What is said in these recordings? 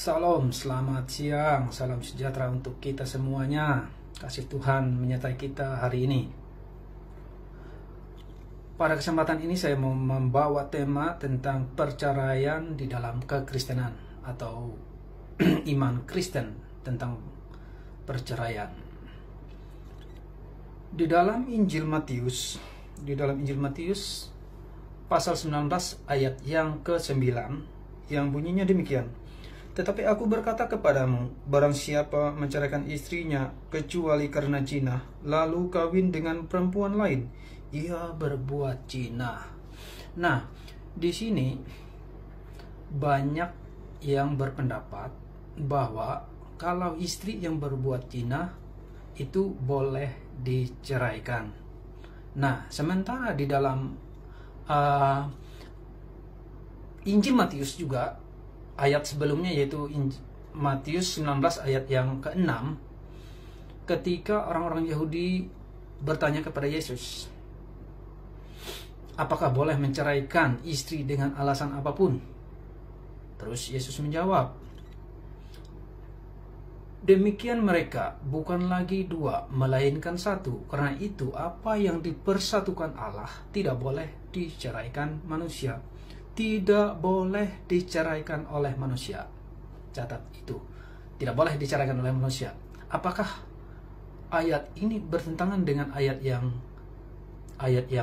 Salam, selamat siang, salam sejahtera untuk kita semuanya. Kasih Tuhan menyertai kita hari ini. Pada kesempatan ini saya mau membawa tema tentang perceraian di dalam kekristenan atau iman Kristen tentang perceraian. Di dalam Injil Matius pasal 19 ayat yang ke-9 yang bunyinya demikian. Tetapi aku berkata kepadamu, barang siapa menceraikan istrinya kecuali karena zina, lalu kawin dengan perempuan lain, ia berbuat zina. Nah, di sini banyak yang berpendapat bahwa kalau istri yang berbuat zina itu boleh diceraikan. Nah, sementara di dalam Injil Matius juga ayat sebelumnya, yaitu Matius 19 ayat yang ke-6, ketika orang-orang Yahudi bertanya kepada Yesus, apakah boleh menceraikan istri dengan alasan apapun? Terus Yesus menjawab, demikian mereka bukan lagi dua, melainkan satu. Karena itu apa yang dipersatukan Allah tidak boleh diceraikan manusia. Tidak boleh diceraikan oleh manusia. Catat itu. Tidak boleh diceraikan oleh manusia. Apakah ayat ini bertentangan dengan ayat yang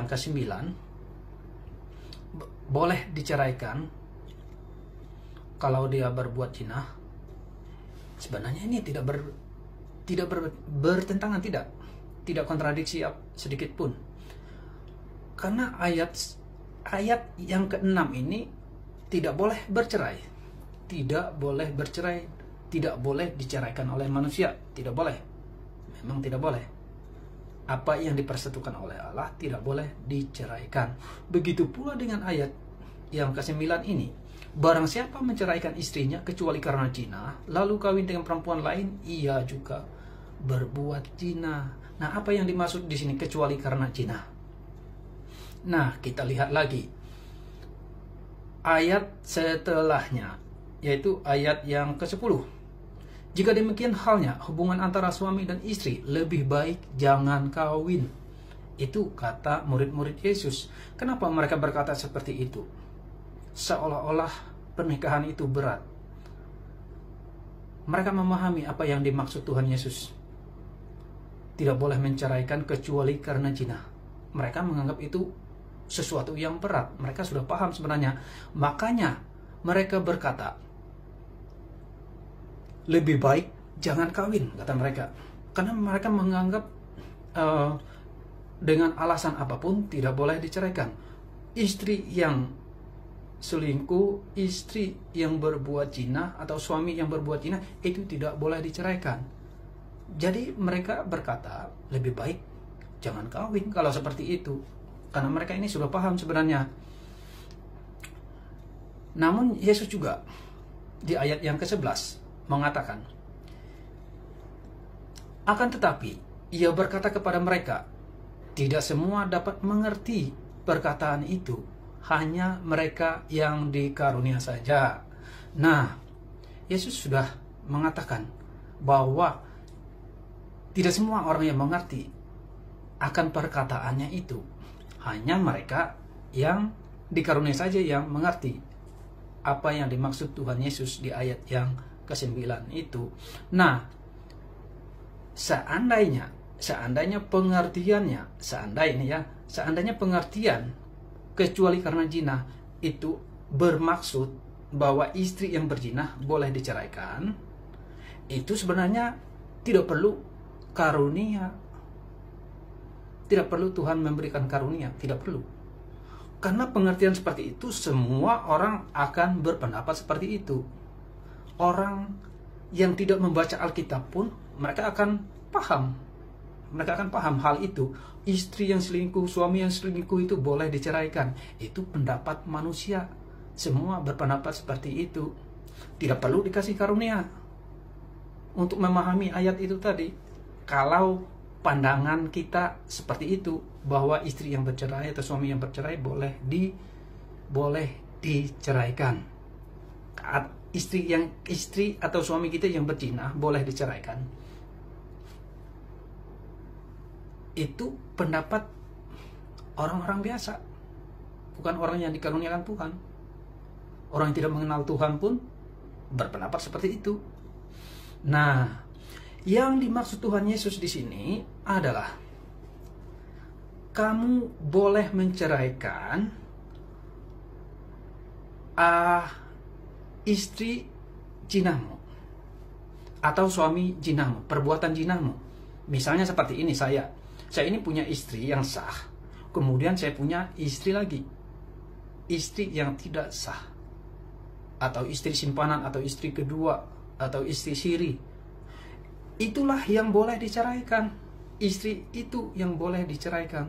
ke-9? Boleh diceraikan kalau dia berbuat zina? Sebenarnya ini tidak bertentangan, tidak kontradiksi sedikit pun. Karena ayat yang ke-6 ini tidak boleh bercerai. Tidak boleh bercerai, tidak boleh diceraikan oleh manusia, tidak boleh. Memang tidak boleh. Apa yang dipersatukan oleh Allah tidak boleh diceraikan. Begitu pula dengan ayat yang ke-9 ini. Barang siapa menceraikan istrinya kecuali karena zina, lalu kawin dengan perempuan lain, ia juga berbuat zina. Nah, apa yang dimaksud di sini kecuali karena zina? Nah, kita lihat lagi ayat setelahnya, yaitu ayat yang ke-10. Jika demikian halnya, hubungan antara suami dan istri lebih baik jangan kawin. Itu kata murid-murid Yesus. Kenapa mereka berkata seperti itu? Seolah-olah pernikahan itu berat. Mereka memahami apa yang dimaksud Tuhan Yesus. Tidak boleh menceraikan kecuali karena zina. Mereka menganggap itu sesuatu yang berat. Mereka sudah paham sebenarnya. Makanya mereka berkata, lebih baik jangan kawin, kata mereka. Karena mereka menganggap dengan alasan apapun tidak boleh diceraikan. Istri yang selingkuh, istri yang berbuat zina, atau suami yang berbuat zina, itu tidak boleh diceraikan. Jadi mereka berkata, lebih baik jangan kawin kalau seperti itu. Karena mereka ini sudah paham sebenarnya. Namun Yesus juga di ayat yang ke-11 mengatakan, akan tetapi ia berkata kepada mereka, tidak semua dapat mengerti perkataan itu, hanya mereka yang dikarunia saja. Nah, Yesus sudah mengatakan bahwa tidak semua orang yang mengerti akan perkataannya itu. Hanya mereka yang dikarunia saja yang mengerti apa yang dimaksud Tuhan Yesus di ayat yang ke-9 itu. Nah, seandainya pengertian kecuali karena zina itu bermaksud bahwa istri yang berzina boleh diceraikan, itu sebenarnya tidak perlu karunia. Tidak perlu Tuhan memberikan karunia, tidak perlu. Karena pengertian seperti itu semua orang akan berpendapat seperti itu. Orang yang tidak membaca Alkitab pun mereka akan paham. Mereka akan paham hal itu. Istri yang selingkuh, suami yang selingkuh itu boleh diceraikan. Itu pendapat manusia. Semua berpendapat seperti itu. Tidak perlu dikasih karunia untuk memahami ayat itu tadi. Kalau pandangan kita seperti itu, bahwa istri yang bercerai atau suami yang bercerai boleh diceraikan. istri atau suami kita yang berzina boleh diceraikan. Itu pendapat orang-orang biasa, bukan orang yang dikaruniakan Tuhan. Orang yang tidak mengenal Tuhan pun berpendapat seperti itu. Nah, yang dimaksud Tuhan Yesus di sini adalah kamu boleh menceraikan istri jinamu atau suami jinamu, perbuatan jinamu. Misalnya seperti ini, saya ini punya istri yang sah, kemudian saya punya istri lagi, istri yang tidak sah, atau istri simpanan, atau istri kedua, atau istri siri. Itulah yang boleh diceraikan. Istri itu yang boleh diceraikan,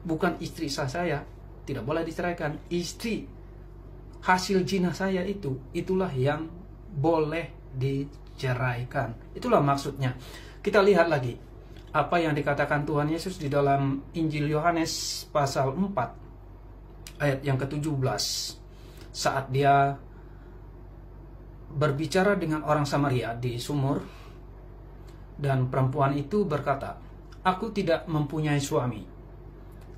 bukan istri sah saya, tidak boleh diceraikan. Istri hasil zina saya itulah yang boleh diceraikan. Itulah maksudnya. Kita lihat lagi apa yang dikatakan Tuhan Yesus di dalam Injil Yohanes pasal 4 ayat yang ke-17, saat dia berbicara dengan orang Samaria di sumur, dan perempuan itu berkata, "Aku tidak mempunyai suami."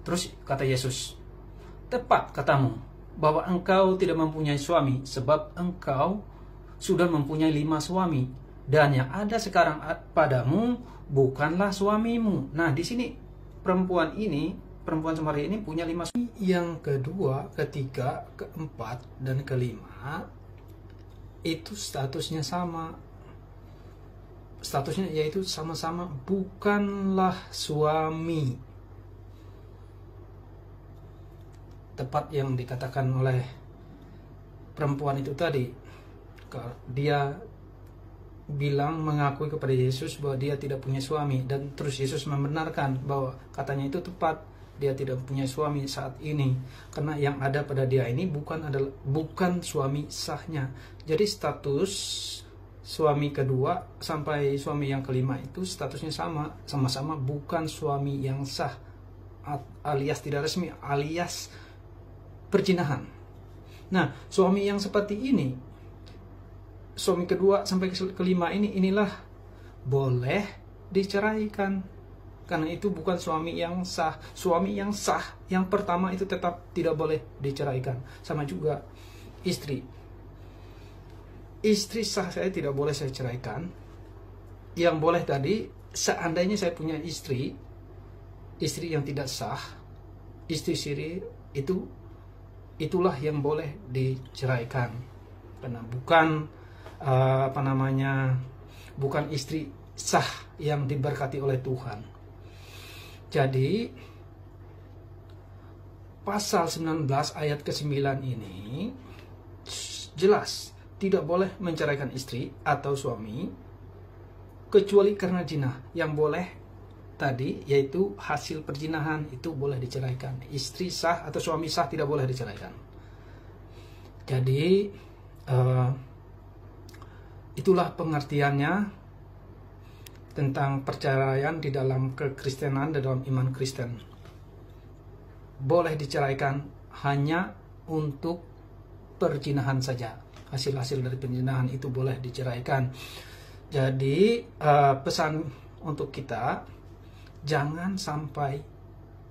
Terus kata Yesus, "Tepat katamu bahwa engkau tidak mempunyai suami, sebab engkau sudah mempunyai 5 suami, dan yang ada sekarang padamu bukanlah suamimu." Nah, di sini perempuan Samaria ini punya 5 suami. Yang kedua, ketiga, keempat, dan kelima itu statusnya sama. Statusnya yaitu sama-sama bukanlah suami. Tepat yang dikatakan oleh perempuan itu tadi. Dia bilang, mengakui kepada Yesus bahwa dia tidak punya suami, dan terus Yesus membenarkan bahwa katanya itu tepat, dia tidak punya suami saat ini, karena yang ada pada dia ini bukan suami sahnya. Jadi status suami kedua sampai suami yang kelima itu statusnya sama-sama bukan suami yang sah, alias tidak resmi, alias perzinahan. Nah, suami yang seperti ini, suami kedua sampai kelima inilah boleh diceraikan, karena itu bukan suami yang sah. Suami yang sah yang pertama itu tetap tidak boleh diceraikan. Sama juga istri sah saya tidak boleh saya ceraikan. Yang boleh tadi, seandainya saya punya istri yang tidak sah, istri siri, itulah yang boleh diceraikan, karena bukan istri sah yang diberkati oleh Tuhan. Jadi pasal 19 ayat ke-9 ini jelas tidak boleh menceraikan istri atau suami kecuali karena zina. Yang boleh tadi yaitu hasil perzinahan, itu boleh diceraikan. Istri sah atau suami sah tidak boleh diceraikan. Jadi itulah pengertiannya tentang perceraian di dalam kekristenan, di dalam iman Kristen. Boleh diceraikan hanya untuk perzinahan saja. Hasil-hasil dari perzinahan itu boleh diceraikan. Jadi pesan untuk kita, jangan sampai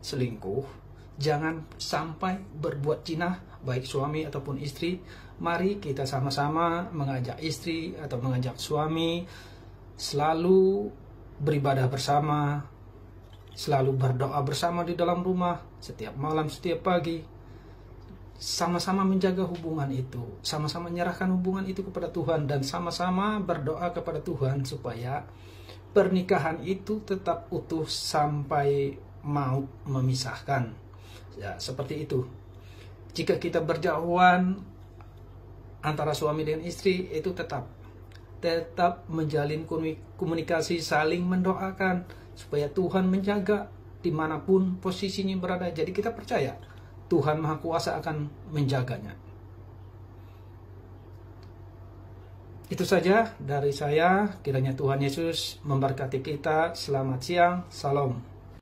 selingkuh, jangan sampai berbuat zina, baik suami ataupun istri. Mari kita sama-sama mengajak istri atau mengajak suami selalu beribadah bersama, selalu berdoa bersama di dalam rumah, setiap malam, setiap pagi. Sama-sama menjaga hubungan itu, sama-sama menyerahkan hubungan itu kepada Tuhan, dan sama-sama berdoa kepada Tuhan supaya pernikahan itu tetap utuh sampai maut memisahkan. Ya, seperti itu. Jika kita berjauhan antara suami dan istri, itu tetap menjalin komunikasi, saling mendoakan supaya Tuhan menjaga dimanapun posisinya berada. Jadi kita percaya Tuhan Maha Kuasa akan menjaganya. Itu saja dari saya. Kiranya Tuhan Yesus memberkati kita. Selamat siang. Salam.